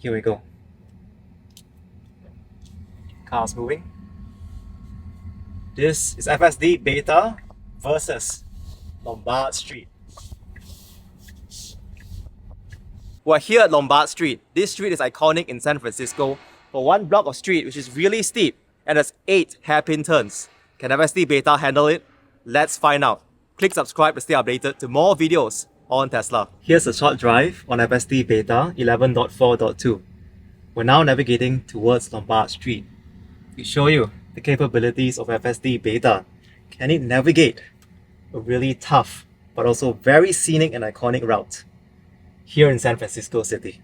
Here we go. Cars moving. This is FSD Beta versus Lombard Street. We're here at Lombard Street. This street is iconic in San Francisco for one block of street which is really steep and has 8 hairpin turns. Can FSD Beta handle it? Let's find out. Click subscribe to stay updated to more videos on Tesla. Here's a short drive on FSD Beta 11.4.2. We're now navigating towards Lombard Street. We show you the capabilities of FSD Beta. Can it navigate a really tough but also very scenic and iconic route here in San Francisco City?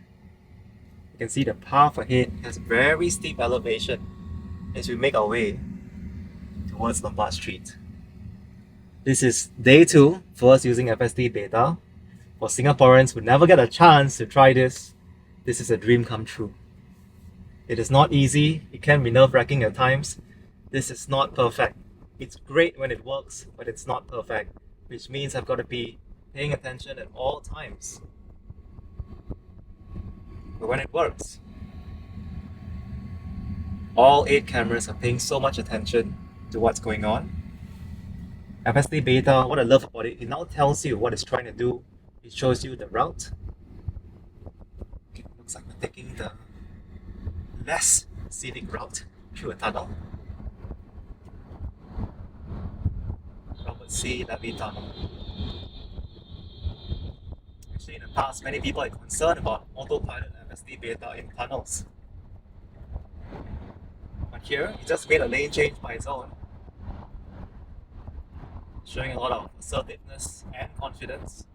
You can see the path ahead has very steep elevation as we make our way towards Lombard Street. This is day 2 for us using FSD Beta. For Singaporeans who never get a chance to try this is a dream come true. It is not easy, it can be nerve-wracking at times. This is not perfect. It's great when it works, but it's not perfect, which means I've got to be paying attention at all times. But when it works, all 8 cameras are paying so much attention to what's going on. FSD Beta, what I love about it, it now tells you what it's trying to do. It shows you the route. Okay, looks like we're taking the less scenic route through a tunnel. Robert C. Levy Tunnel. Actually, in the past, many people are concerned about autopilot and FSD Beta in tunnels. But here, it just made a lane change by its own, showing a lot of assertiveness and confidence.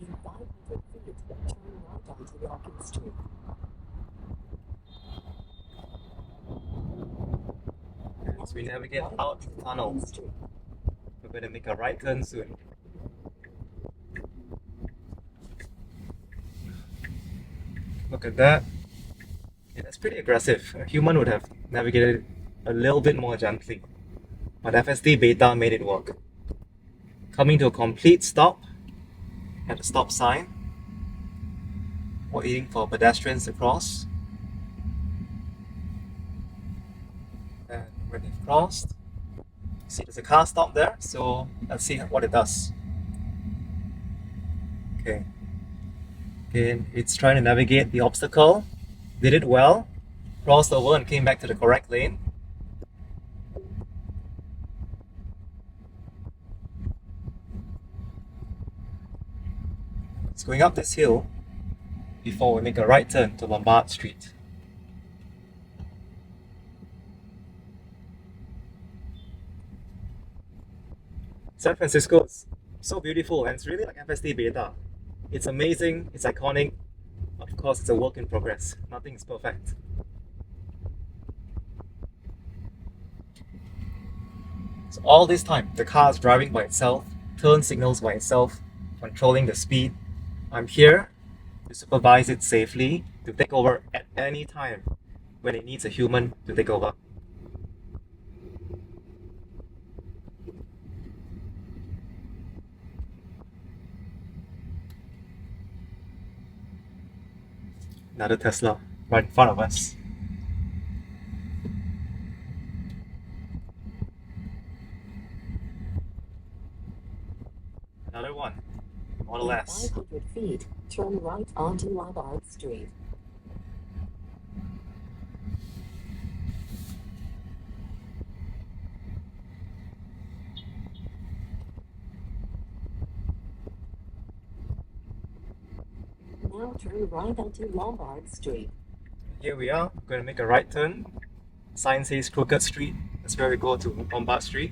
In 500 feet, turn right onto Walking Street. As we navigate out the tunnel, we're going to make a right turn soon. Look at that. Yeah, that's pretty aggressive. A human would have navigated a little bit more gently, but FSD Beta made it work. Coming to a complete stop at the stop sign. Waiting for pedestrians to cross. And when they've crossed, see there's a car stop there, so let's see what it does. Okay. Again, it's trying to navigate the obstacle. Did it well. Crossed over and came back to the correct lane. It's going up this hill before we make a right turn to Lombard Street. San Francisco is so beautiful and it's really like FSD Beta. It's amazing, it's iconic. Of course, it's a work in progress. Nothing is perfect. So all this time, the car is driving by itself, turn signals by itself, controlling the speed. I'm here to supervise it safely, to take over at any time when it needs a human to take over. Another Tesla right in front of us. Another one, Model In S. 500 feet, turn right onto Lombard Street. Now turn right onto Lombard Street. Here we are, we're going to make a right turn. Sign says Crooked Street. That's where we go to Lombard Street.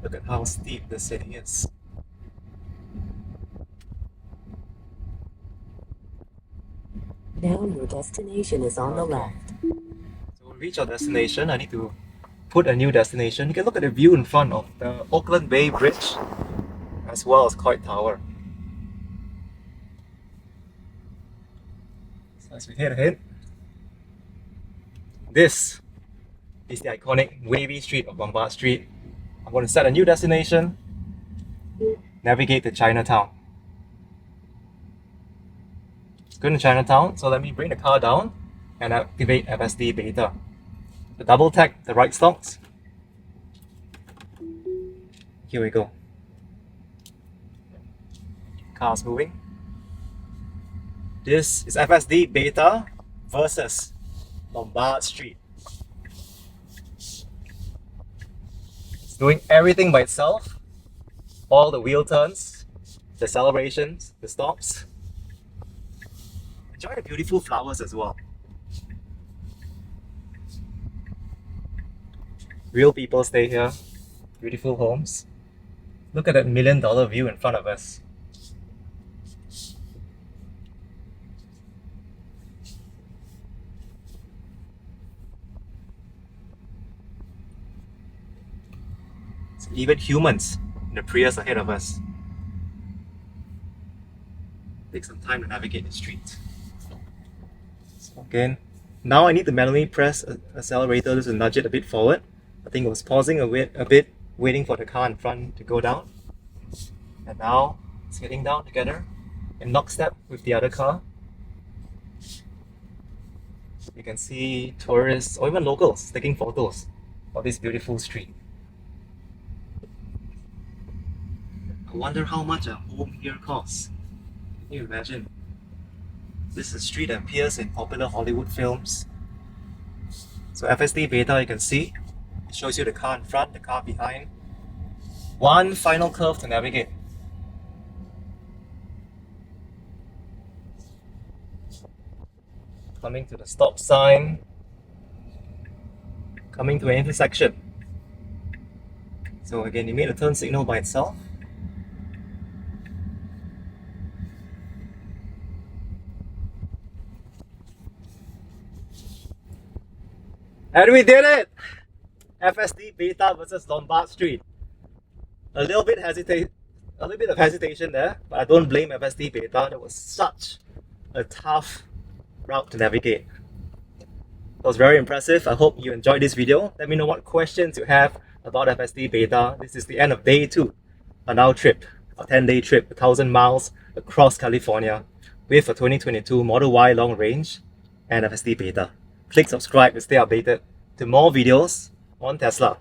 Look at how steep the city is. Now your destination is on the left. So when we reach our destination, I need to put a new destination. You can look at the view in front of the Oakland Bay Bridge as well as Coit Tower. So as we head ahead, this is the iconic wavy street of Lombard Street. I'm going to set a new destination, navigate to Chinatown. It's going to Chinatown, so let me bring the car down and activate FSD Beta. So double tap the right stalks. Here we go. Car's moving. This is FSD Beta versus Lombard Street. It's doing everything by itself. All the wheel turns, the celebrations, the stops. Enjoy the beautiful flowers as well. Real people stay here. Beautiful homes. Look at that $1 million view in front of us. Even humans in the Prius ahead of us. Take some time to navigate the street. So again, now I need to manually press accelerator to nudge it a bit forward. I think it was pausing a bit, waiting for the car in front to go down. And now it's heading down together in lockstep with the other car. You can see tourists or even locals taking photos of this beautiful street. I wonder how much a home here costs. Can you imagine? This is a street that appears in popular Hollywood films. So FSD Beta, you can see, it shows you the car in front, the car behind. One final curve to navigate. Coming to the stop sign. Coming to an intersection. So again, it made a turn signal by itself. And we did it! FSD Beta versus Lombard Street. A little bit of hesitation there, but I don't blame FSD Beta. That was such a tough route to navigate. That was very impressive. I hope you enjoyed this video. Let me know what questions you have about FSD Beta. This is the end of day 2 on our trip, a 10-day trip, 1,000 miles across California with a 2022 Model Y long range and FSD Beta. Click subscribe to stay updated to more videos on Tesla.